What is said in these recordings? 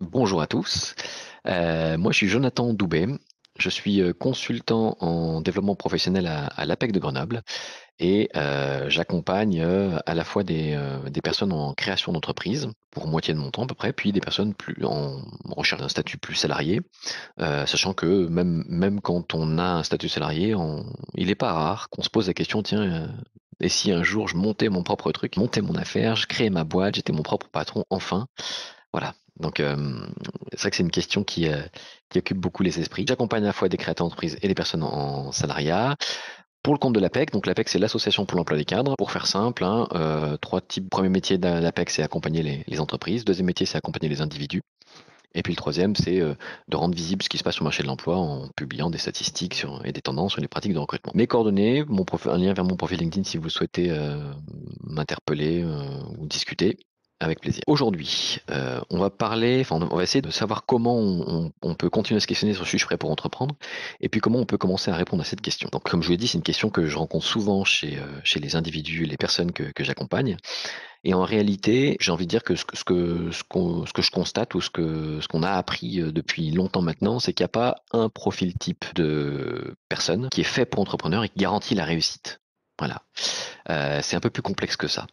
Bonjour à tous. Moi, je suis Jonathan Doubet. Je suis consultant en développement professionnel à l'APEC de Grenoble et j'accompagne à la fois des personnes en création d'entreprise pour moitié de mon temps à peu près, puis des personnes plus en recherche d'un statut plus salarié, sachant que même quand on a un statut salarié, il n'est pas rare qu'on se pose la question, tiens, et si un jour je montais mon propre truc, montais mon affaire, je créais ma boîte, j'étais mon propre patron, enfin. Voilà. Donc, c'est vrai que c'est une question qui occupe beaucoup les esprits. J'accompagne à la fois des créateurs d'entreprise et des personnes en salariat. Pour le compte de l'APEC, donc l'APEC, c'est l'Association pour l'emploi des cadres. Pour faire simple, hein, trois types. Premier métier de l'APEC, c'est accompagner les entreprises. Deuxième métier, c'est accompagner les individus. Et puis le troisième, c'est de rendre visible ce qui se passe sur le marché de l'emploi en publiant des statistiques et des tendances sur les pratiques de recrutement. Mes coordonnées, un lien vers mon profil LinkedIn si vous souhaitez m'interpeller ou discuter. Avec plaisir. Aujourd'hui, on va essayer de savoir comment on peut continuer à se questionner sur suis-je prêt pour entreprendre, et puis comment on peut commencer à répondre à cette question. Donc, comme je vous l'ai dit, c'est une question que je rencontre souvent chez les individus, les personnes que j'accompagne. Et en réalité, j'ai envie de dire que ce que je constate ou ce qu'on a appris depuis longtemps maintenant, c'est qu'il n'y a pas un profil type de personne qui est fait pour entrepreneur et qui garantit la réussite. Voilà. C'est un peu plus complexe que ça.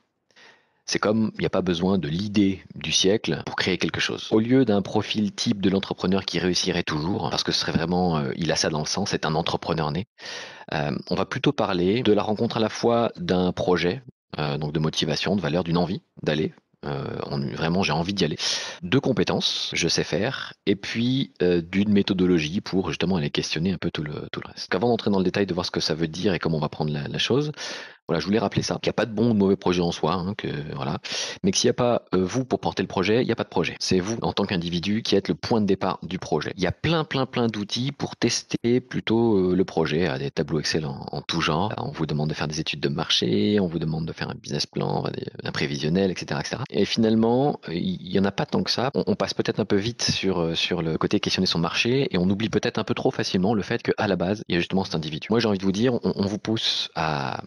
C'est comme il n'y a pas besoin de l'idée du siècle pour créer quelque chose. Au lieu d'un profil type de l'entrepreneur qui réussirait toujours, parce que ce serait vraiment, il a ça dans le sang, c'est un entrepreneur né, on va plutôt parler de la rencontre à la fois d'un projet, donc de motivation, de valeur, d'une envie d'aller. Vraiment, j'ai envie d'y aller. De compétences, je sais faire, et puis d'une méthodologie pour justement aller questionner un peu tout le reste. Avant d'entrer dans le détail de voir ce que ça veut dire et comment on va prendre la chose, voilà, je voulais rappeler ça, qu'il n'y a pas de bon ou de mauvais projet en soi, hein, voilà, mais que s'il n'y a pas vous pour porter le projet, il n'y a pas de projet. C'est vous, en tant qu'individu, qui êtes le point de départ du projet. Il y a plein d'outils pour tester plutôt le projet, à des tableaux Excel en tout genre. On vous demande de faire des études de marché, on vous demande de faire un business plan, un prévisionnel, etc., etc. Et finalement, il n'y en a pas tant que ça. On passe peut-être un peu vite sur le côté questionner son marché et on oublie peut-être un peu trop facilement le fait qu'à la base, il y a justement cet individu. Moi, j'ai envie de vous dire, on vous pousse à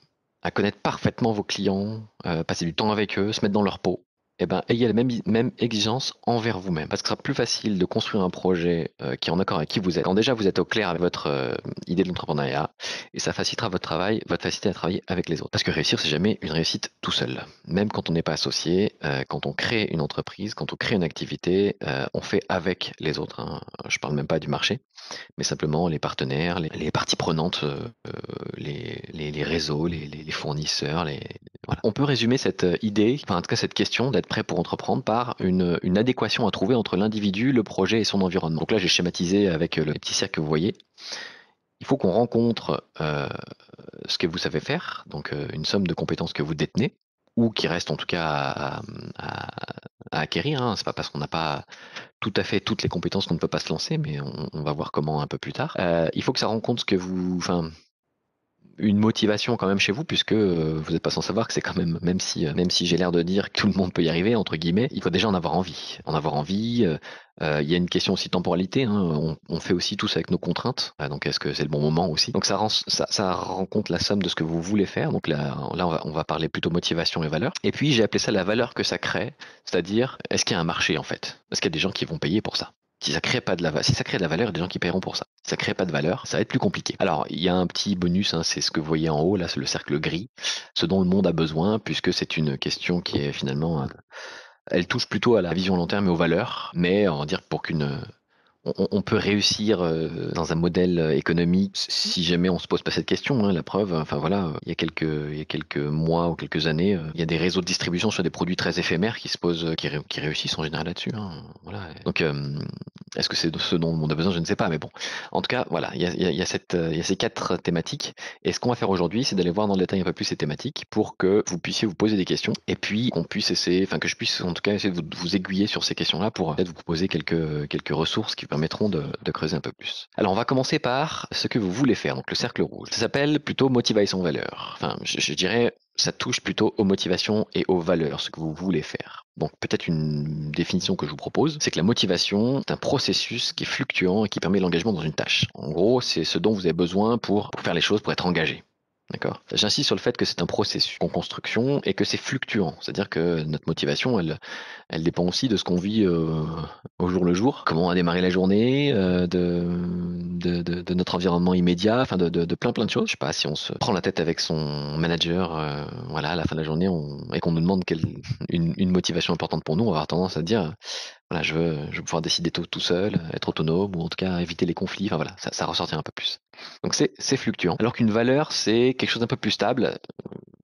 connaître parfaitement vos clients, passer du temps avec eux, se mettre dans leur peau, eh ben, ayez la même exigence envers vous-même. Parce que ce sera plus facile de construire un projet qui est en accord avec qui vous êtes. Quand déjà vous êtes au clair avec votre idée de l'entrepreneuriat, et ça facilitera votre travail, votre facilité à travailler avec les autres. Parce que réussir, c'est jamais une réussite tout seul. Même quand on n'est pas associé, quand on crée une entreprise, quand on crée une activité, on fait avec les autres, hein. Je parle même pas du marché, mais simplement les partenaires, les parties prenantes, les réseaux, les fournisseurs. Voilà. On peut résumer cette idée, enfin en tout cas cette question d'être prêt pour entreprendre par une adéquation à trouver entre l'individu, le projet et son environnement. Donc là, j'ai schématisé avec le petit cercle que vous voyez. Il faut qu'on rencontre ce que vous savez faire, donc une somme de compétences que vous détenez, ou qui reste en tout cas à acquérir, hein. C'est pas parce qu'on n'a pas tout à fait toutes les compétences qu'on ne peut pas se lancer, mais on va voir comment un peu plus tard. Il faut que ça rencontre ce que enfin, une motivation quand même chez vous, puisque vous n'êtes pas sans savoir que c'est quand même, même si j'ai l'air de dire que tout le monde peut y arriver, entre guillemets, il faut déjà en avoir envie. En avoir envie, il y a une question aussi de temporalité, hein. On fait aussi tous avec nos contraintes, donc est-ce que c'est le bon moment aussi? Donc ça rencontre la somme de ce que vous voulez faire. Donc là on va parler plutôt motivation et valeur. Et puis j'ai appelé ça la valeur que ça crée, c'est-à-dire est-ce qu'il y a un marché en fait? Est-ce qu'il y a des gens qui vont payer pour ça? Si ça crée de la valeur, il y a des gens qui paieront pour ça. Si ça crée pas de valeur, ça va être plus compliqué. Alors, il y a un petit bonus, hein, c'est ce que vous voyez en haut, là, c'est le cercle gris, ce dont le monde a besoin, puisque c'est une question qui est finalement, elle touche plutôt à la vision long terme et aux valeurs, mais on va dire pour on peut réussir dans un modèle économique si jamais on se pose pas cette question, hein. La preuve, enfin voilà, il y a quelques mois ou quelques années, il y a des réseaux de distribution sur des produits très éphémères qui se posent, qui réussissent en général là-dessus, hein. Voilà. Donc, est-ce que c'est ce dont le monde a besoin? Je ne sais pas, mais bon. En tout cas, voilà, il y a il y a ces quatre thématiques. Et ce qu'on va faire aujourd'hui, c'est d'aller voir dans le détail un peu plus ces thématiques pour que vous puissiez vous poser des questions et puis qu'on puisse essayer, enfin que je puisse en tout cas essayer de vous aiguiller sur ces questions-là pour peut-être vous proposer quelques ressources qui permettront de creuser un peu plus. Alors, on va commencer par ce que vous voulez faire, donc le cercle rouge. Ça s'appelle plutôt motivation valeur. Enfin, je dirais, ça touche plutôt aux motivations et aux valeurs, ce que vous voulez faire. Donc, peut-être une définition que je vous propose, c'est que la motivation est un processus qui est fluctuant et qui permet l'engagement dans une tâche. En gros, c'est ce dont vous avez besoin pour faire les choses, pour être engagé. D'accord. J'insiste sur le fait que c'est un processus en construction et que c'est fluctuant. C'est-à-dire que notre motivation, elle dépend aussi de ce qu'on vit au jour le jour, comment on a démarré la journée, de notre environnement immédiat, enfin de plein de choses. Je sais pas, si on se prend la tête avec son manager, voilà, à la fin de la journée, et qu'on nous demande une motivation importante pour nous, on va avoir tendance à dire, voilà, je veux pouvoir décider tout seul, être autonome, ou en tout cas éviter les conflits. Enfin voilà, ça ressortir un peu plus. Donc c'est fluctuant. Alors qu'une valeur, c'est quelque chose d'un peu plus stable.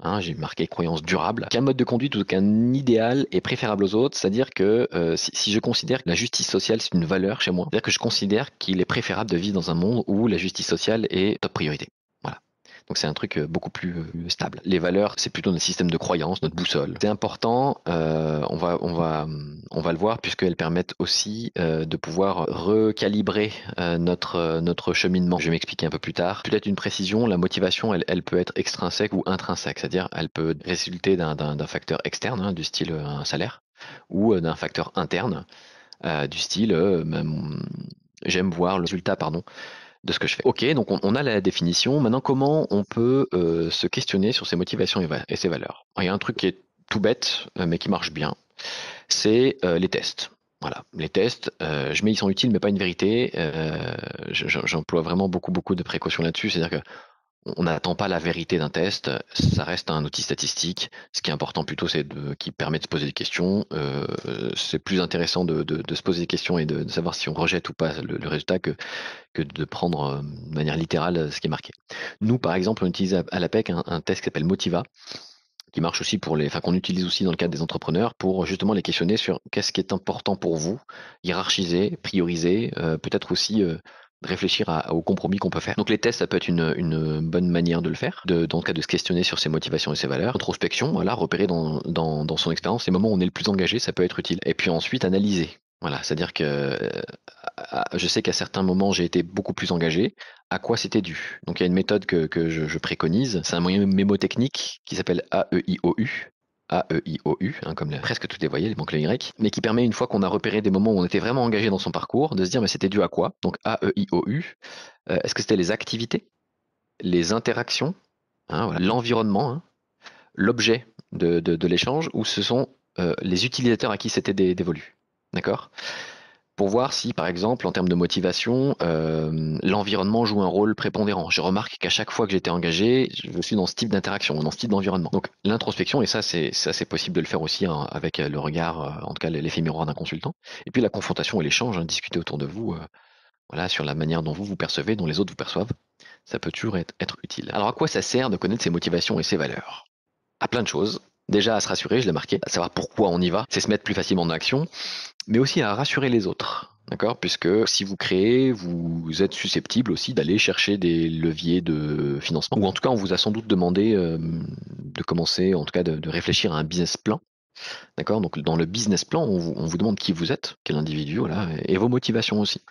Hein, j'ai marqué croyance durable, qu'un mode de conduite ou qu'un idéal est préférable aux autres, c'est-à-dire que si je considère que la justice sociale c'est une valeur chez moi, c'est-à-dire que je considère qu'il est préférable de vivre dans un monde où la justice sociale est top priorité. Voilà. Donc c'est un truc beaucoup plus stable. Les valeurs, c'est plutôt notre système de croyance, notre boussole. C'est important, on va le voir, puisqu'elles permettent aussi de pouvoir recalibrer notre cheminement. Je vais m'expliquer un peu plus tard. Peut-être une précision, la motivation, elle peut être extrinsèque ou intrinsèque, c'est-à-dire elle peut résulter d'un facteur externe, hein, du style un salaire, ou d'un facteur interne, du style j'aime voir le résultat, pardon, de ce que je fais. Ok, donc on a la définition. Maintenant, comment on peut se questionner sur ses motivations et ses valeurs? Il y a un truc qui est tout bête, mais qui marche bien, c'est les tests. Voilà, les tests, je mets ils sont utiles, mais pas une vérité. J'emploie vraiment beaucoup de précautions là-dessus. C'est-à-dire que on n'attend pas la vérité d'un test, ça reste un outil statistique. Ce qui est important plutôt, c'est qu'il permet de se poser des questions. C'est plus intéressant de se poser des questions et de savoir si on rejette ou pas le résultat que de prendre de manière littérale ce qui est marqué. Nous, par exemple, on utilise à l'APEC un test qui s'appelle Motiva, qui marche aussi enfin qu'on utilise aussi dans le cadre des entrepreneurs pour justement les questionner sur qu'est-ce qui est important pour vous, hiérarchiser, prioriser, peut-être aussi réfléchir aux compromis qu'on peut faire. Donc les tests, ça peut être une bonne manière de le faire, dans le cas de se questionner sur ses motivations et ses valeurs. Introspection, voilà, repérer dans son expérience les moments où on est le plus engagé, ça peut être utile. Et puis ensuite, analyser. Voilà, c'est-à-dire que je sais qu'à certains moments, j'ai été beaucoup plus engagé. À quoi c'était dû? Donc il y a une méthode que je préconise. C'est un moyen mémotechnique qui s'appelle AEIOU. AEIOU, hein, comme presque toutes les voyelles, il manque le Y, mais qui permet, une fois qu'on a repéré des moments où on était vraiment engagé dans son parcours, de se dire, mais c'était dû à quoi? Donc AEIOU, est-ce que c'était les activités, les interactions, hein, voilà, l'environnement, hein, l'objet de l'échange, ou ce sont les utilisateurs à qui c'était dévolu? D'accord? Pour voir si, par exemple, en termes de motivation, l'environnement joue un rôle prépondérant. Je remarque qu'à chaque fois que j'étais engagé, je suis dans ce type d'interaction, dans ce type d'environnement. Donc l'introspection, et ça c'est possible de le faire aussi, hein, avec le regard, en tout cas l'effet miroir d'un consultant. Et puis la confrontation et l'échange, hein, discuter autour de vous, voilà, sur la manière dont vous percevez, dont les autres vous perçoivent. Ça peut toujours être utile. Alors à quoi ça sert de connaître ses motivations et ses valeurs? À plein de choses. Déjà à se rassurer, je l'ai marqué, à savoir pourquoi on y va, c'est se mettre plus facilement en action, mais aussi à rassurer les autres. D'accord? Puisque si vous créez, vous êtes susceptible aussi d'aller chercher des leviers de financement. Ou en tout cas, on vous a sans doute demandé de commencer, en tout cas de réfléchir à un business plan. D'accord? Donc dans le business plan, on vous demande qui vous êtes, quel individu, voilà, et vos motivations aussi.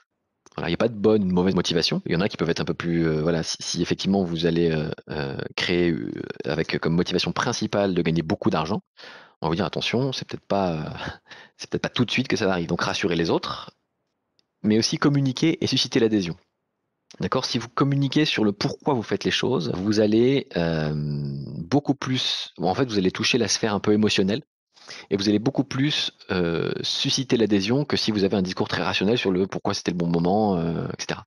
Voilà, il n'y a pas de bonne ou de mauvaise motivation. Il y en a qui peuvent être un peu plus, voilà, si effectivement vous allez créer avec comme motivation principale de gagner beaucoup d'argent, on va vous dire attention, c'est peut-être pas tout de suite que ça arrive. Donc rassurer les autres, mais aussi communiquer et susciter l'adhésion. D'accord? Si vous communiquez sur le pourquoi vous faites les choses, vous allez beaucoup plus, en fait, vous allez toucher la sphère un peu émotionnelle et vous allez beaucoup plus susciter l'adhésion que si vous avez un discours très rationnel sur le pourquoi c'était le bon moment, etc.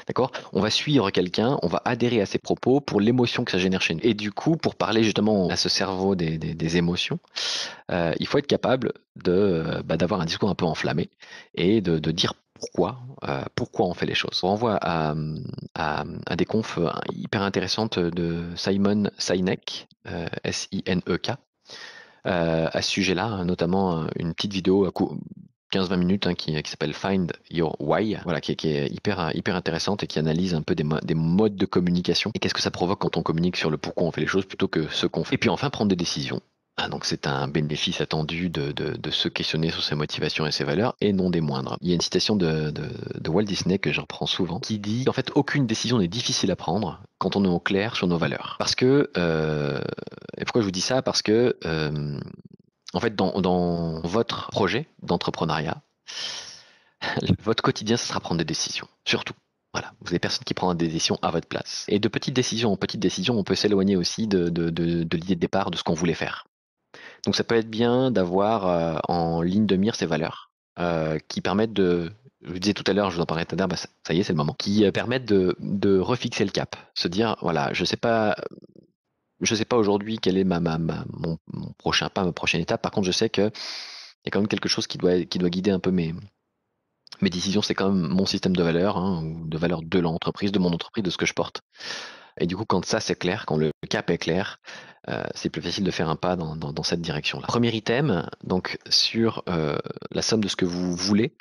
D'accord? On va suivre quelqu'un, on va adhérer à ses propos pour l'émotion que ça génère chez nous. Et du coup, pour parler justement à ce cerveau des émotions, il faut être capable d'avoir un discours un peu enflammé et de dire pourquoi on fait les choses. On renvoie à des confs hyper intéressantes de Simon Sinek, Sinek, à ce sujet-là, hein, notamment une petite vidéo à 15-20 minutes, hein, qui s'appelle Find Your Why, voilà, qui est hyper intéressante et qui analyse un peu des modes de communication et qu'est-ce que ça provoque quand on communique sur le pourquoi on fait les choses plutôt que ce qu'on fait. Et puis enfin, prendre des décisions. Ah, donc c'est un bénéfice attendu de se questionner sur ses motivations et ses valeurs, et non des moindres. Il y a une citation de Walt Disney que je reprends souvent, qui dit en fait aucune décision n'est difficile à prendre quand on est au clair sur nos valeurs. Parce que, et pourquoi je vous dis ça? Parce que en fait, dans votre projet d'entrepreneuriat, votre quotidien, ce sera prendre des décisions, surtout. Voilà, vous avez personne qui prend des décisions à votre place. Et de petites décisions en petites décisions, on peut s'éloigner aussi de l'idée de départ de ce qu'on voulait faire. Donc ça peut être bien d'avoir en ligne de mire ces valeurs qui permettent je vous disais tout à l'heure, je vous en parlais tout à l'heure, ça y est, c'est le moment, qui permettent de refixer le cap, se dire, voilà, je sais pas aujourd'hui quel est mon prochain pas, ma prochaine étape. Par contre, je sais qu'il y a quand même quelque chose qui doit guider un peu mes décisions. C'est quand même mon système de valeurs, hein, ou de valeurs de l'entreprise, de mon entreprise, de ce que je porte. Et du coup, quand ça c'est clair, quand le cap est clair, c'est plus facile de faire un pas dans cette direction-là. Premier item, donc sur la somme de ce que vous voulez,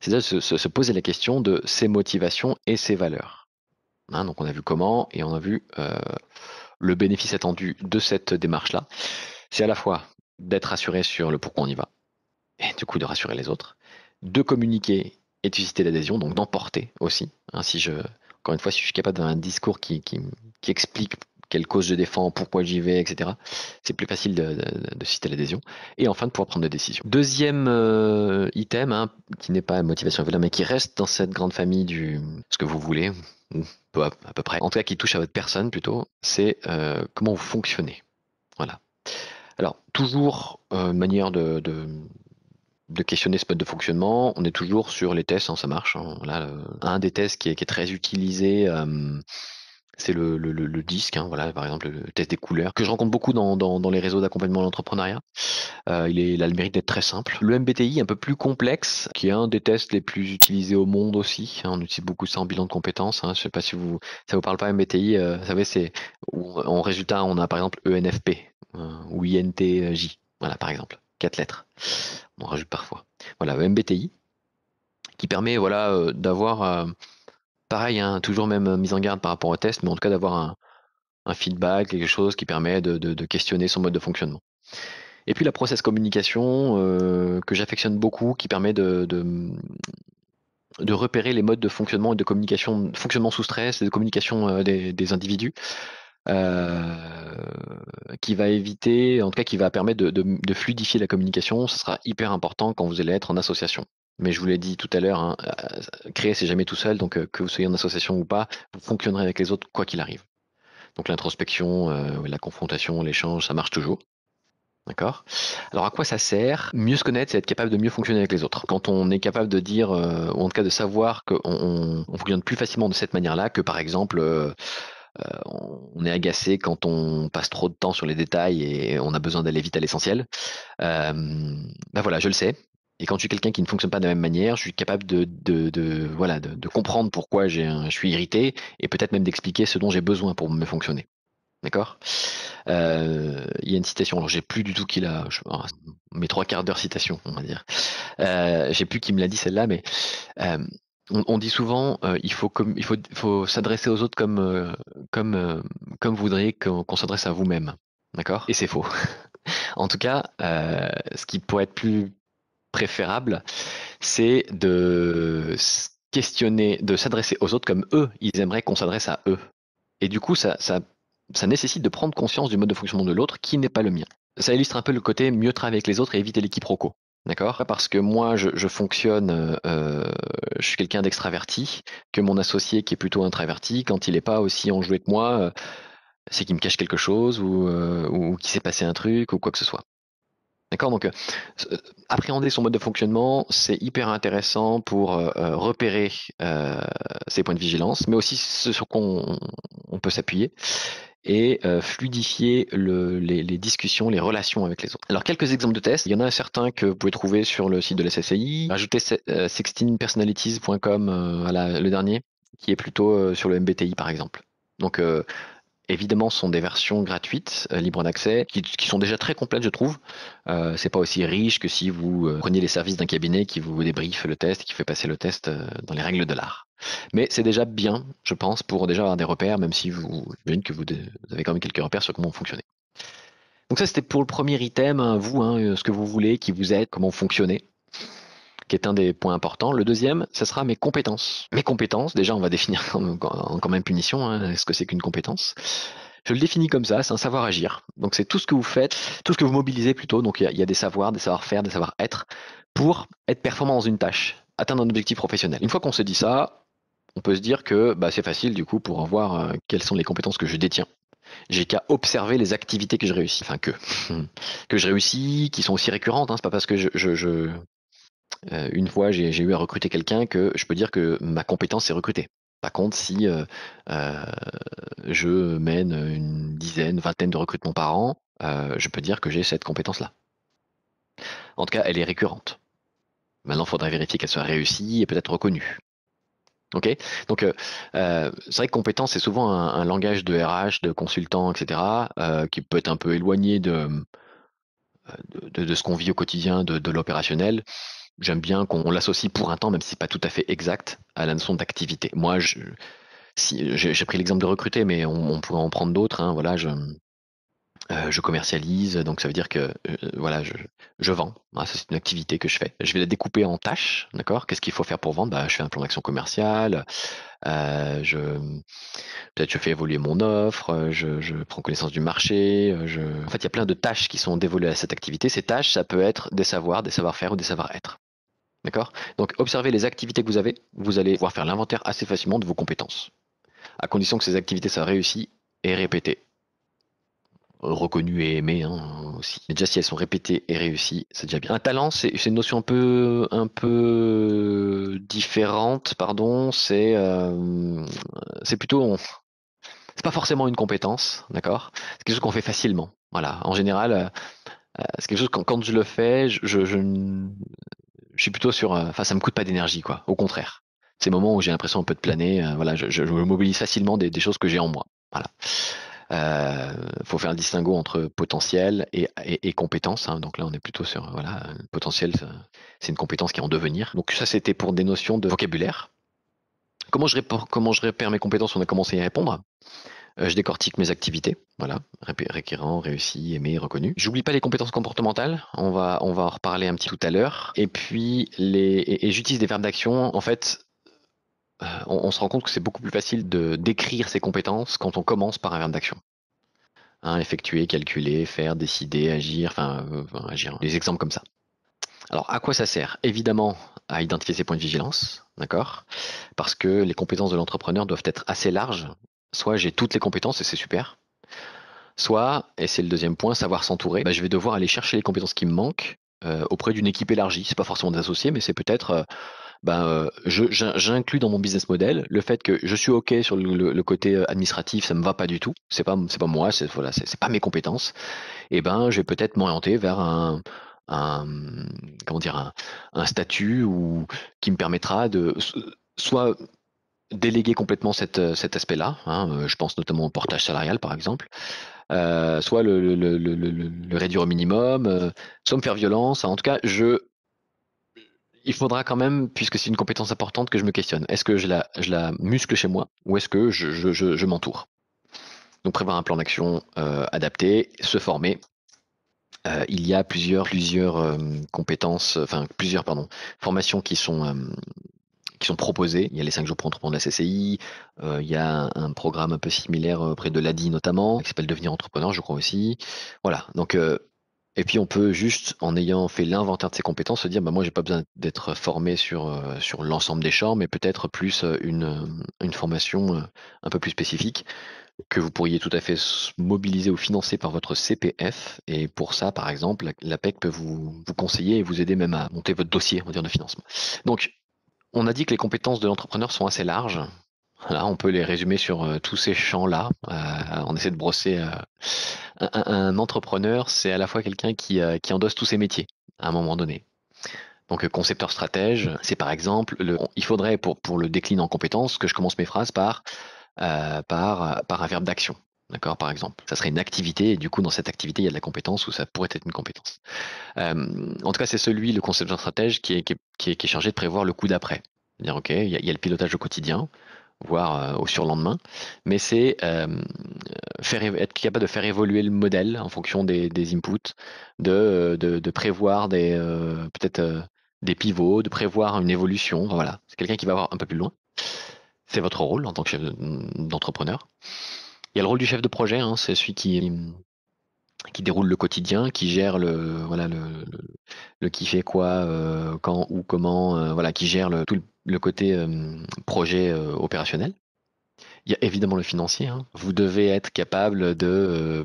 c'est de se poser la question de ses motivations et ses valeurs. Hein, donc on a vu comment et on a vu le bénéfice attendu de cette démarche-là. C'est à la fois d'être rassuré sur le pourquoi on y va, et du coup de rassurer les autres, de communiquer et de susciter l'adhésion, donc d'emporter aussi. Hein, encore une fois, si je suis capable d'un discours qui explique quelle cause je défends, pourquoi j'y vais, etc., c'est plus facile de susciter l'adhésion. Et enfin, de pouvoir prendre des décisions. Deuxième item, hein, qui n'est pas motivation et valeur, mais qui reste dans cette grande famille du ce que vous voulez, ou à peu près, en tout cas qui touche à votre personne plutôt, c'est comment vous fonctionnez. Voilà. Alors, toujours une manière de questionner ce mode de fonctionnement. On est toujours sur les tests, hein, ça marche. Hein. Voilà, un des tests qui est très utilisé, c'est le disque. Hein, voilà, par exemple, le test des couleurs, que je rencontre beaucoup dans les réseaux d'accompagnement à l'entrepreneuriat. Il a le mérite d'être très simple. Le MBTI, un peu plus complexe, qui est un des tests les plus utilisés au monde aussi. Hein, on utilise beaucoup ça en bilan de compétences. Hein. Je ne sais pas si ça vous parle pas MBTI. Vous savez, c'est en résultat, on a par exemple ENFP ou INTJ. Voilà, par exemple, 4 lettres. On en rajoute parfois. Voilà, MBTI, qui permet voilà, d'avoir, pareil, hein, toujours même mise en garde par rapport au test, mais en tout cas d'avoir un feedback, quelque chose qui permet de questionner son mode de fonctionnement. Et puis la process communication, que j'affectionne beaucoup, qui permet de repérer les modes de fonctionnement et de communication, fonctionnement sous stress et de communication des individus, euh, qui va éviter, en tout cas qui va permettre de fluidifier la communication. Ce sera hyper important quand vous allez être en association. Mais je vous l'ai dit tout à l'heure, hein, créer c'est jamais tout seul, donc que vous soyez en association ou pas, vous fonctionnerez avec les autres quoi qu'il arrive. Donc l'introspection, la confrontation, l'échange, ça marche toujours. D'accord. Alors à quoi ça sert? Mieux se connaître, c'est être capable de mieux fonctionner avec les autres. Quand on est capable de dire, ou en tout cas de savoir qu'on fonctionne plus facilement de cette manière-là, que par exemple, on est agacé quand on passe trop de temps sur les détails et on a besoin d'aller vite à l'essentiel. Ben voilà, je le sais. Et quand je suis quelqu'un qui ne fonctionne pas de la même manière, je suis capable voilà, de comprendre pourquoi je suis irrité et peut-être même d'expliquer ce dont j'ai besoin pour me fonctionner. D'accord. Il y a une citation, alors j'ai plus du tout qui l'a, mes 3/4 d'heure citation, on va dire. J'ai plus qui me l'a dit celle-là, mais euh, on dit souvent, faut s'adresser aux autres comme, euh, comme vous voudriez qu'on s'adresse à vous-même. D'accord? Et c'est faux. En tout cas, ce qui pourrait être plus préférable, c'est de questionner, de s'adresser aux autres comme eux, ils aimeraient qu'on s'adresse à eux. Et du coup, ça nécessite de prendre conscience du mode de fonctionnement de l'autre qui n'est pas le mien. Ça illustre un peu le côté mieux travailler avec les autres et éviter les quiproquos. D'accord? Parce que moi, je fonctionne, je suis quelqu'un d'extraverti, que mon associé qui est plutôt introverti, quand il n'est pas aussi enjoué que moi, c'est qu'il me cache quelque chose ou qu'il s'est passé un truc ou quoi que ce soit. D'accord? Donc, appréhender son mode de fonctionnement, c'est hyper intéressant pour repérer ses points de vigilance, mais aussi ce sur quoi on peut s'appuyer et fluidifier les discussions, les relations avec les autres. Alors, quelques exemples de tests. Il y en a certains que vous pouvez trouver sur le site de la SSCI. Ajoutez 16personalities.com, le dernier, qui est plutôt sur le MBTI, par exemple. Donc, évidemment, ce sont des versions gratuites, libres d'accès, qui sont déjà très complètes, je trouve. C'est pas aussi riche que si vous preniez les services d'un cabinet qui vous débriefe le test, qui fait passer le test dans les règles de l'art. Mais c'est déjà bien, je pense, pour déjà avoir des repères, même si j'imagine que vous avez quand même quelques repères sur comment fonctionner. Donc ça, c'était pour le premier item, hein, vous, hein, ce que vous voulez, qui vous aide, comment fonctionner, qui est un des points importants. Le deuxième, ce sera mes compétences. Mes compétences, déjà, on va définir quand même punition, hein, ce que c'est qu'une compétence. Je le définis comme ça, c'est un savoir-agir. Donc c'est tout ce que vous faites, tout ce que vous mobilisez plutôt. Donc il y a des savoirs, des savoir-faire, des savoir-être pour être performant dans une tâche, atteindre un objectif professionnel. Une fois qu'on se dit ça, on peut se dire que bah, c'est facile du coup pour voir quelles sont les compétences que je détiens. J'ai qu'à observer les activités que je réussis, enfin que je réussis, qui sont aussi récurrentes. Hein. C'est pas parce que une fois j'ai eu à recruter quelqu'un que je peux dire que ma compétence c'est recruter. Par contre, si euh, je mène une dizaine, vingtaine de recrutements par an, je peux dire que j'ai cette compétence-là. En tout cas, elle est récurrente. Maintenant, il faudrait vérifier qu'elle soit réussie et peut-être reconnue. Ok, donc c'est vrai que compétence c'est souvent un langage de RH, de consultant, etc., qui peut être un peu éloigné de ce qu'on vit au quotidien, de l'opérationnel. J'aime bien qu'on l'associe pour un temps, même si c'est pas tout à fait exact, à la notion d'activité. Moi, si, j'ai pris l'exemple de recruter, mais on pourrait en prendre d'autres. Hein, voilà, je commercialise, donc ça veut dire que voilà, je vends. Ah, ça, c'est une activité que je fais. Je vais la découper en tâches, d'accord? Qu'est-ce qu'il faut faire pour vendre? Bah, je fais un plan d'action commerciale. Je peut-être je fais évoluer mon offre. Je prends connaissance du marché. En fait, il y a plein de tâches qui sont dévolues à cette activité. Ces tâches, ça peut être des savoirs, des savoir-faire ou des savoir-être. D'accord? Donc, observez les activités que vous avez. Vous allez pouvoir faire l'inventaire assez facilement de vos compétences, à condition que ces activités soient réussies et répétées, reconnues et aimées hein, aussi. Mais déjà, si elles sont répétées et réussies, c'est déjà bien. Un talent, c'est une notion un peu différente, pardon. C'est plutôt, c'est pas forcément une compétence, d'accord? C'est quelque chose qu'on fait facilement. Voilà. En général, c'est quelque chose quand je le fais, je suis plutôt sur, enfin, ça me coûte pas d'énergie, quoi. Au contraire. Ces moments où j'ai l'impression un peu de planer, voilà, je mobilise facilement des choses que j'ai en moi. Voilà. Faut faire le distinguo entre potentiel et compétence. Hein. Donc là, on est plutôt sur, voilà, potentiel, c'est une compétence qui est en devenir. Donc ça, c'était pour des notions de vocabulaire. Comment je repère mes compétences? On a commencé à y répondre. Je décortique mes activités, voilà, requérant, réussi, aimé, reconnu. J'oublie pas les compétences comportementales, on va en reparler un petit tout à l'heure. Et puis et j'utilise des verbes d'action. En fait, on se rend compte que c'est beaucoup plus facile de décrire ses compétences quand on commence par un verbe d'action. Hein, effectuer, calculer, faire, décider, agir, enfin, agir. Des exemples comme ça. Alors, à quoi ça sert? Évidemment, à identifier ses points de vigilance, d'accord? Parce que les compétences de l'entrepreneur doivent être assez larges. Soit j'ai toutes les compétences et c'est super, soit, et c'est le deuxième point, savoir s'entourer. Bah, je vais devoir aller chercher les compétences qui me manquent auprès d'une équipe élargie. C'est pas forcément des associés, mais c'est peut-être, j'inclus dans mon business model le fait que je suis ok sur le côté administratif, ça me va pas du tout. C'est pas moi, c'est pas mes compétences. Et ben, je vais peut-être m'orienter vers un comment dire, un statut qui me permettra de soit déléguer complètement cet aspect-là. Hein, je pense notamment au portage salarial, par exemple soit le réduire au minimum, soit me faire violence. En tout cas, il faudra quand même, puisque c'est une compétence importante, que je me questionne. Est-ce que je la muscle chez moi ou est-ce que je m'entoure? Donc prévoir un plan d'action adapté, se former. Il y a plusieurs compétences, enfin plusieurs pardon, formations qui sont proposées. Il y a les 5 jours pour entreprendre de la CCI, il y a un programme un peu similaire auprès de l'ADI notamment, qui s'appelle Devenir entrepreneur, je crois aussi. Voilà, donc et puis on peut juste, en ayant fait l'inventaire de ses compétences, se dire, bah moi j'ai pas besoin d'être formé sur l'ensemble des champs, mais peut-être plus une formation un peu plus spécifique que vous pourriez tout à fait mobiliser ou financer par votre CPF. Et pour ça, par exemple, l'APEC peut vous conseiller et vous aider même à monter votre dossier, on va dire, de financement. Donc, on a dit que les compétences de l'entrepreneur sont assez larges. Là, on peut les résumer sur tous ces champs-là. On essaie de brosser. Un entrepreneur, c'est à la fois quelqu'un qui endosse tous ses métiers à un moment donné. Donc, concepteur stratège, c'est par exemple, il faudrait pour le décliner en compétences que je commence mes phrases par un verbe d'action. D'accord, par exemple. Ça serait une activité, et du coup, dans cette activité, il y a de la compétence ou ça pourrait être une compétence. En tout cas, c'est le concepteur stratège, qui est chargé de prévoir le coup d'après. Dire, OK, il y a le pilotage au quotidien, voire au surlendemain, mais c'est être capable de faire évoluer le modèle en fonction des inputs, de prévoir peut-être des pivots, de prévoir une évolution. Voilà, c'est quelqu'un qui va voir un peu plus loin. C'est votre rôle en tant que chef d'entrepreneur. Il y a le rôle du chef de projet, hein, c'est celui qui déroule le quotidien, qui gère le qui fait quoi, quand, où, comment, voilà, qui gère tout le côté projet opérationnel. Il y a évidemment le financier, hein. Vous devez être capable de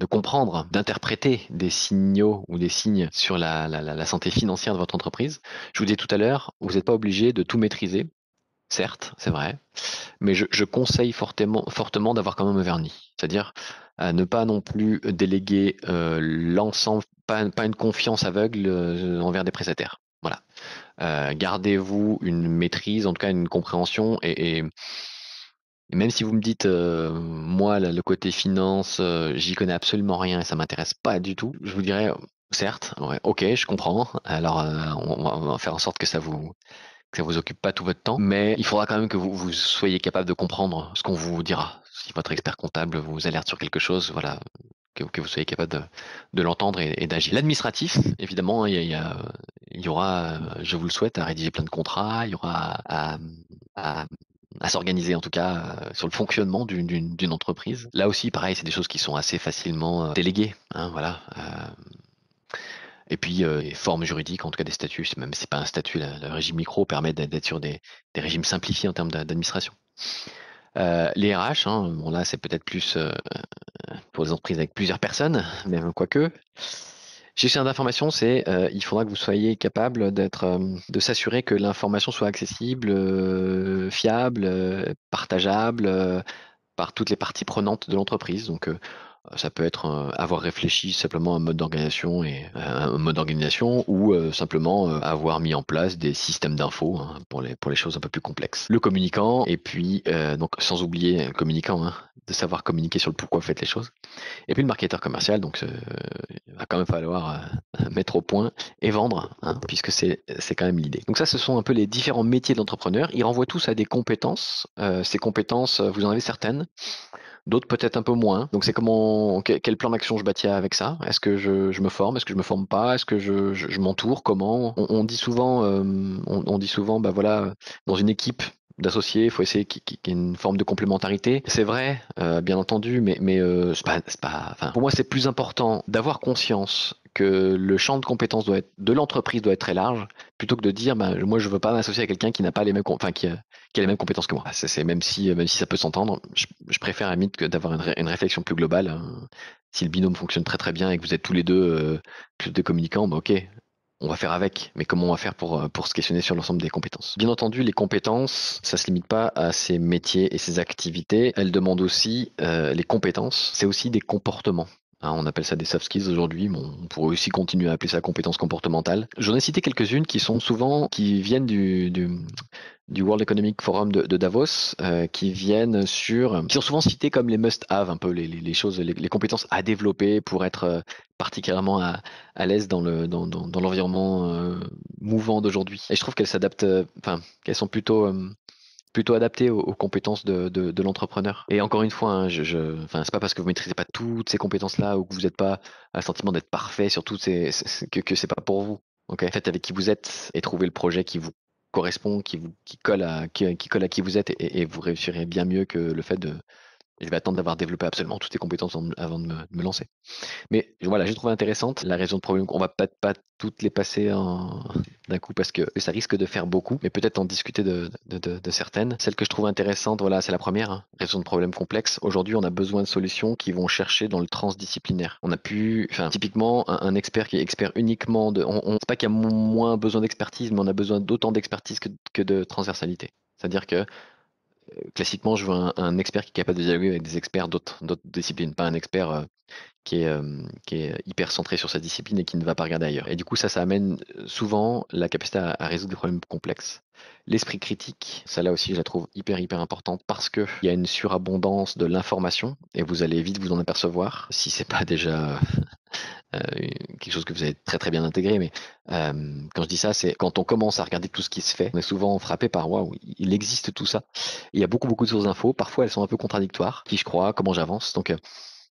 comprendre, d'interpréter des signaux ou des signes sur la santé financière de votre entreprise. Je vous disais tout à l'heure, vous n'êtes pas obligé de tout maîtriser, certes, c'est vrai, mais je conseille fortement d'avoir quand même un vernis. C'est-à-dire à ne pas non plus déléguer l'ensemble, pas une confiance aveugle envers des prestataires. Voilà. Gardez-vous une maîtrise, en tout cas une compréhension, et même si vous me dites, moi, le côté finance, j'y connais absolument rien et ça m'intéresse pas du tout, je vous dirais, certes, ouais, ok, je comprends. Alors, on va faire en sorte que ça vous occupe pas tout votre temps, mais il faudra quand même que vous soyez capable de comprendre ce qu'on vous dira. Si votre expert comptable vous alerte sur quelque chose, voilà, que vous soyez capable de l'entendre et d'agir. L'administratif, évidemment, il y aura, je vous le souhaite, à rédiger plein de contrats, il y aura à, à s'organiser en tout cas sur le fonctionnement d'une entreprise. Là aussi, pareil, c'est des choses qui sont assez facilement déléguées, hein, voilà. Et puis, les formes juridiques, en tout cas des statuts, même si c'est pas un statut, le régime micro permet d'être sur des régimes simplifiés en termes d'administration. Les RH, hein, bon là c'est peut-être plus pour les entreprises avec plusieurs personnes, même quoique. Gestion d'information, c'est il faudra que vous soyez capable de s'assurer que l'information soit accessible, fiable, partageable par toutes les parties prenantes de l'entreprise. Donc ça peut être avoir réfléchi simplement à un mode d'organisation ou simplement avoir mis en place des systèmes d'infos, hein, pour les choses un peu plus complexes. Le communicant et puis donc sans oublier le communicant, hein, de savoir communiquer sur le pourquoi vous faites les choses. Et puis le marketeur commercial, donc il va quand même falloir mettre au point et vendre, hein, puisque c'est quand même l'idée. Donc ça, ce sont un peu les différents métiers de l'entrepreneur. Ils renvoient tous à des compétences. Ces compétences, vous en avez certaines, d'autres peut-être un peu moins. Donc c'est quel plan d'action je bâtis avec ça? Est-ce que je me forme? Est-ce que je me forme pas? Est-ce que je m'entoure? Comment? On dit souvent, on dit souvent, bah voilà, dans une équipe d'associés, il faut essayer qu'il y ait une forme de complémentarité. C'est vrai, bien entendu, mais enfin, pour moi, c'est plus important d'avoir conscience que le champ de compétences de l'entreprise doit être très large, plutôt que de dire, bah, moi, je veux pas m'associer à quelqu'un qui n'a pas les mêmes, enfin, qui a les mêmes compétences que moi. C'est même si ça peut s'entendre, je préfère à la limite que d'avoir une réflexion plus globale, hein. Si le binôme fonctionne très très bien et que vous êtes tous les deux plus de communicants, bah ok, on va faire avec. Mais comment on va faire pour se questionner sur l'ensemble des compétences? Bien entendu, les compétences, ça se limite pas à ces métiers et ces activités. Elles demandent aussi les compétences. C'est aussi des comportements. Hein, on appelle ça des soft skills aujourd'hui, mais on pourrait aussi continuer à appeler ça compétences comportementales. J'en ai cité quelques-unes qui viennent du World Economic Forum de Davos, qui sont souvent cités comme les must-have, un peu les choses, les compétences à développer pour être particulièrement à l'aise dans l'environnement mouvant d'aujourd'hui. Et je trouve qu'elles s'adaptent, enfin, qu'elles sont plutôt adaptées aux compétences de l'entrepreneur. Et encore une fois, hein, enfin, c'est pas parce que vous maîtrisez pas toutes ces compétences-là ou que vous n'êtes pas à un sentiment d'être parfait sur toutes que c'est pas pour vous. Ok, faites avec qui vous êtes et trouvez le projet qui vous correspond, qui colle qui colle à qui vous êtes et vous réussirez bien mieux que le fait de je vais attendre d'avoir développé absolument toutes ces compétences avant de me lancer. Mais voilà, j'ai trouvé intéressante la raison de problème. On va peut-être pas toutes les passer d'un coup parce que ça risque de faire beaucoup, mais peut-être en discuter de certaines. Celle que je trouve intéressante, voilà, c'est la première, hein, raison de problème complexe. Aujourd'hui, on a besoin de solutions qui vont chercher dans le transdisciplinaire. Enfin, typiquement, un expert qui est expert uniquement c'est pas qu'il y a moins besoin d'expertise, mais on a besoin d'autant d'expertise que de transversalité. C'est-à-dire que classiquement, je veux un expert qui est capable de dialoguer avec des experts d'autres disciplines, pas un expert qui est hyper centré sur sa discipline et qui ne va pas regarder ailleurs. Et du coup, ça amène souvent la capacité à résoudre des problèmes complexes. L'esprit critique, ça là aussi, je la trouve hyper importante parce que il y a une surabondance de l'information et vous allez vite vous en apercevoir si c'est pas déjà quelque chose que vous avez très très bien intégré. Mais quand je dis ça, c'est quand on commence à regarder tout ce qui se fait, on est souvent frappé par waouh, il existe tout ça. Il y a beaucoup de sources d'infos. Parfois, elles sont un peu contradictoires. Qui je crois, comment j'avance. Donc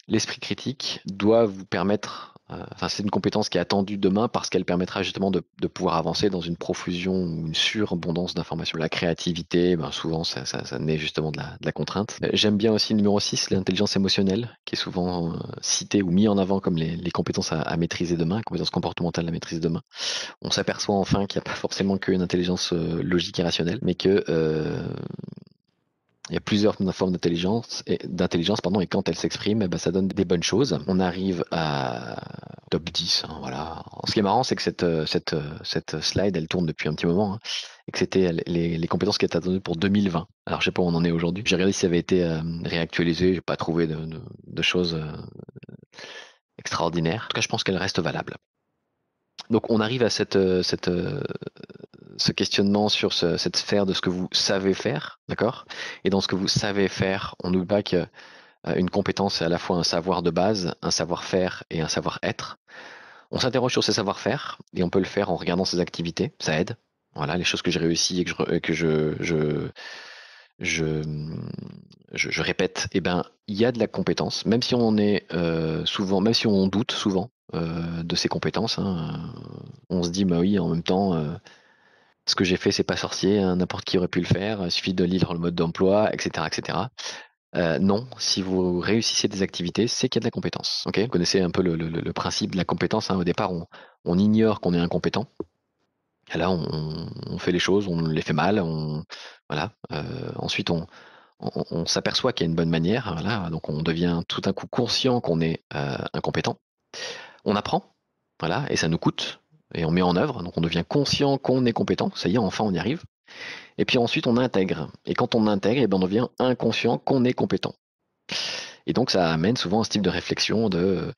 l'esprit critique doit vous permettre Enfin, c'est une compétence qui est attendue demain parce qu'elle permettra justement de pouvoir avancer dans une profusion ou une surabondance d'informations. La créativité, ben, souvent, ça naît justement de la contrainte. J'aime bien aussi le numéro 6, l'intelligence émotionnelle, qui est souvent citée ou mis en avant comme les compétences à maîtriser demain, compétences comportementales à maîtriser demain. On s'aperçoit enfin qu'il n'y a pas forcément qu'une intelligence logique et rationnelle, mais que il y a plusieurs formes d'intelligence, pardon, et quand elles s'expriment, eh ben, ça donne des bonnes choses. On arrive à top 10, hein, voilà. Ce qui est marrant, c'est que cette slide, elle tourne depuis un petit moment, hein, et que c'était les compétences qui étaient attendues pour 2020. Alors, je sais pas où on en est aujourd'hui. J'ai regardé si ça avait été réactualisé, j'ai pas trouvé de choses extraordinaires. En tout cas, je pense qu'elle reste valable. Donc, on arrive à ce questionnement sur cette sphère de ce que vous savez faire, d'accord? Et dans ce que vous savez faire, on n'oublie pas qu'une compétence, c'est à la fois un savoir de base, un savoir-faire et un savoir-être. On s'interroge sur ces savoir-faire et on peut le faire en regardant ses activités, ça aide. Voilà, les choses que j'ai réussi et que je, je répète, eh ben, il y a de la compétence, même si on est souvent, même si on doute souvent de ses compétences, hein, on se dit, bah oui, en même temps, ce que j'ai fait, c'est pas sorcier, hein, n'importe qui aurait pu le faire, il suffit de lire le mode d'emploi, etc., etc. Non, si vous réussissez des activités, c'est qu'il y a de la compétence. Ok, vous connaissez un peu le principe de la compétence, hein. Au départ, on ignore qu'on est incompétent. Et là, on fait les choses, on les fait mal, voilà. Ensuite, on s'aperçoit qu'il y a une bonne manière, voilà. Donc, on devient tout d'un coup conscient qu'on est incompétent. On apprend, voilà, et ça nous coûte, et on met en œuvre. Donc, on devient conscient qu'on est compétent. Ça y est, enfin, on y arrive. Et puis ensuite, on intègre. Et quand on intègre, eh ben, on devient inconscient qu'on est compétent. Et donc, ça amène souvent un style de réflexion de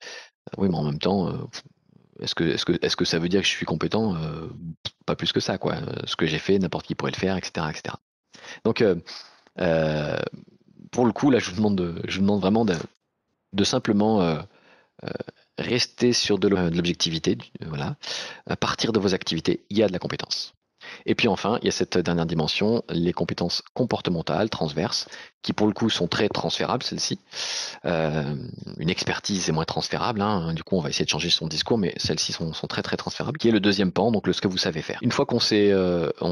oui, mais en même temps, est-ce que ça veut dire que je suis compétent? Pas plus que ça, quoi. Ce que j'ai fait, n'importe qui pourrait le faire, etc., etc. Donc, euh, pour le coup, là, je vous demande vraiment de simplement euh, rester sur de l'objectivité, voilà. À partir de vos activités, il y a de la compétence. Et puis enfin, il y a cette dernière dimension, les compétences comportementales, transverses, qui pour le coup sont très transférables, celles-ci. Euh, une expertise est moins transférable, hein. Du coup, on va essayer de changer son discours, mais celles-ci sont très très transférables. Qui est le deuxième pan, donc ce que vous savez faire. Une fois on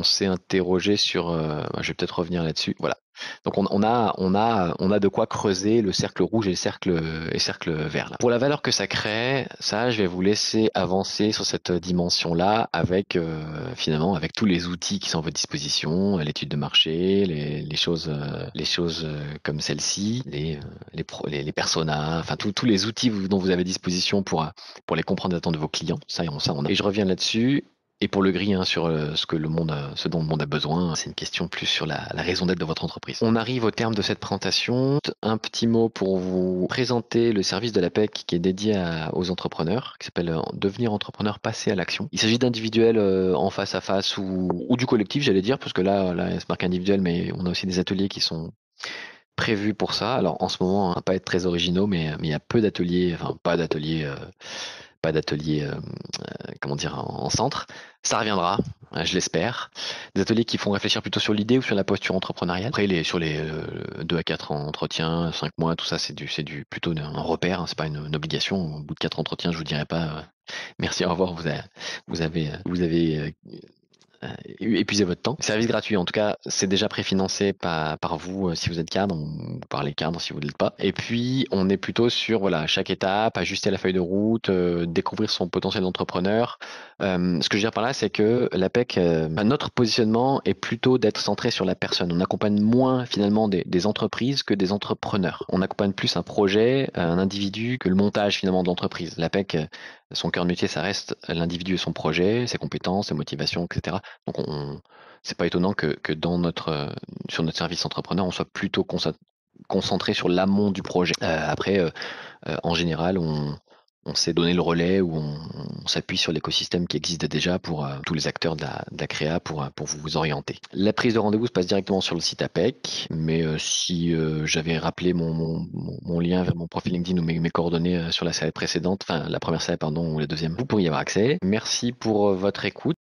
s'est interrogé sur, je vais peut-être revenir là-dessus. Voilà. Donc on a de quoi creuser le cercle rouge et le cercle vert là. Pour la valeur que ça crée, ça, je vais vous laisser avancer sur cette dimension-là avec finalement avec tous les outils qui sont à votre disposition, l'étude de marché, les choses comme celle-ci, les personas, enfin tous les outils dont vous avez disposition pour les comprendre les attentes de vos clients. Ça on a. Et je reviens là-dessus. Et pour le gris, hein, sur ce dont le monde a besoin, c'est une question plus sur la raison d'être de votre entreprise. On arrive au terme de cette présentation. Un petit mot pour vous présenter le service de l'APEC qui est dédié aux entrepreneurs, qui s'appelle Devenir entrepreneur, passer à l'action. Il s'agit d'individuels en face à face ou du collectif, j'allais dire, parce que là, il se marque individuel, mais on a aussi des ateliers qui sont prévus pour ça. Alors en ce moment, on va pas être très originaux, mais il y a peu d'ateliers, enfin pas d'ateliers, comment dire, en centre. Ça reviendra, je l'espère. Des ateliers qui font réfléchir plutôt sur l'idée ou sur la posture entrepreneuriale. Après, sur les 2 à 4 entretiens, 5 mois, tout ça, c'est plutôt un repère, hein, c'est pas une obligation. Au bout de 4 entretiens, je vous dirai pas merci, au revoir, vous avez épuisé votre temps. Service gratuit, en tout cas, c'est déjà préfinancé par vous si vous êtes cadre, ou par les cadres si vous ne l'êtes pas. Et puis, on est plutôt sur voilà, chaque étape, ajuster la feuille de route, découvrir son potentiel d'entrepreneur. Ce que je veux dire par là, c'est que l'APEC, notre positionnement est plutôt d'être centré sur la personne. On accompagne moins finalement des entreprises que des entrepreneurs. On accompagne plus un projet, un individu, que le montage finalement de l'entreprise. L'APEC, son cœur de métier, ça reste l'individu et son projet, ses compétences, ses motivations, etc. Donc c'est pas étonnant que sur notre service entrepreneur, on soit plutôt concentré sur l'amont du projet. Après, en général, on s'est donné le relais ou on s'appuie sur l'écosystème qui existe déjà pour tous les acteurs de la créa pour vous orienter. La prise de rendez-vous se passe directement sur le site APEC, mais si j'avais rappelé mon lien vers mon profil LinkedIn ou mes coordonnées sur la slide précédente, enfin la première slide pardon ou la deuxième, vous pourriez y avoir accès. Merci pour votre écoute.